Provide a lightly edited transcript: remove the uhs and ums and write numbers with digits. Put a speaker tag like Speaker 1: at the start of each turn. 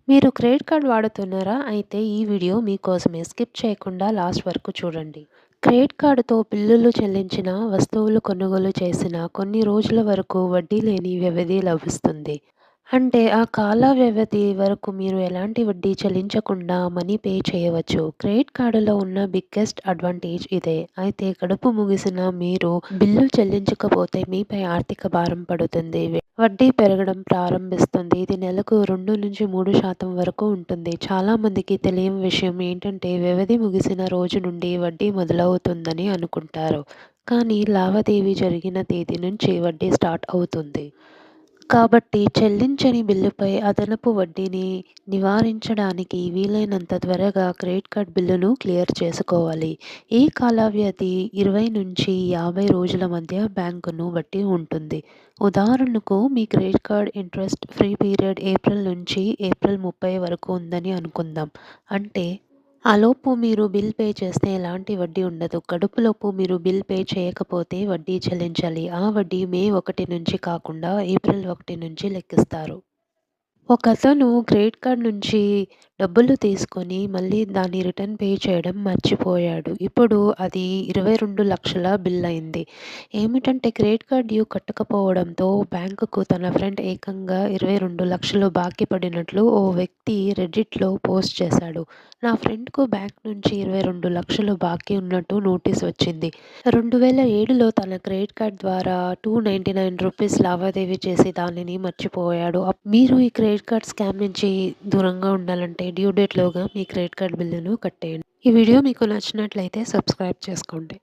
Speaker 1: మీరు credit card వాడుతున్నారా? అయితే ఈ వీడియో మీకోసమే. స్కిప్ చేయకుండా లాస్ట్ వరకు చూడండి. క్రెడిట్ కార్డ్‌తో బిల్లులు చెల్లించిన, వస్తువులు కొనుగోలు చేసిన కొన్ని రోజుల వరకు వడ్డీ లేని వ్యవధి లభిస్తుంది. అంటే ఆ కాల వ్యవధి వరకు మీరు ఎలాంటి వడ్డీ చెల్లించకుండా మనీ పే చేయవచ్చు. క్రెడిట్ కార్డులో ఉన్న బిగ్గెస్ట్ అడ్వాంటేజ్ ఇదే. అయితే గడువు ముగిసినా మీరు బిల్లు చెల్లించకపోతే మీపై ఆర్థిక భారం పడుతుంది. వడ్డీ పెరగడం ప్రారంభిస్తుంది. ఇది నెలకు 2-3% వరకు ఉంటుంది. చాలా మందికి తెలియని విషయం ఏంటంటే వ్యవధి ముగిసిన రోజు నుండి వడ్డీ మొదలవుతుందని అనుకుంటారు. కానీ లావాదేవీ జరిగిన తేదీ నుంచి వడ్డీ స్టార్ట్ అవుతుంది. కాబట్టి చెల్లించని బిల్లుపై అదనపు వడ్డీని నివారించడానికి వీలైనంత త్వరగా క్రెడిట్ కార్డ్ బిల్లును క్లియర్ చేసుకోవాలి. ఈ కాల వ్యవధి 20-50 రోజుల మధ్య బ్యాంకును బట్టి ఉంటుంది. ఉదాహరణకు మీ credit card interest free period April నుంచి ఏప్రిల్ 30 వరకు ఉందని అనుకుందాం. అంటే ఆలోపు మీరు బిల్ పే చేస్తే ఎలాంటి వడ్డీ ఉండదు. గడువులోపు మీరు బిల్ పే చేయకపోతే వడ్డీ చెల్లించాలి. ఆ వడ్డీ మే 1 నుంచి కాకుండా ఏప్రిల్ 1 నుంచి లెక్కిస్తారు. ఒకతను క్రెడిట్ కార్డ్ నుంచి డబ్బులు తీసుకొని మళ్ళీ దాన్ని రిటర్న్ పే చేయడం మర్చిపోయాడు. ఇప్పుడు అది 22,00,000 బిల్ అయింది. ఏమిటంటే క్రెడిట్ కార్డ్ డ్యూ కట్టకపోవడంతో బ్యాంకుకు తన ఫ్రెండ్ ఏకంగా 22,00,000 బాకీ పడినట్లు ఓ వ్యక్తి రెడ్డిట్‌లో పోస్ట్ చేశాడు. నా ఫ్రెండ్‌కు బ్యాంక్ నుంచి 22,00,000 బాకీ ఉన్నట్టు నోటీస్ వచ్చింది. 2007లో తన క్రెడిట్ కార్డ్ ద్వారా రూ. 299 లావాదేవీ చేసి దానిని మర్చిపోయాడు. మీరు ఈ క్రెడిట్ కార్డ్ స్కామ్ నుంచి దూరంగా ఉండాలంటే డ్యూ డేట్‌లోగా మీ క్రెడిట్ కార్డ్ బిల్లును కట్టేయండి. ఈ వీడియో మీకు నచ్చినట్లయితే సబ్స్క్రైబ్ చేసుకోండి.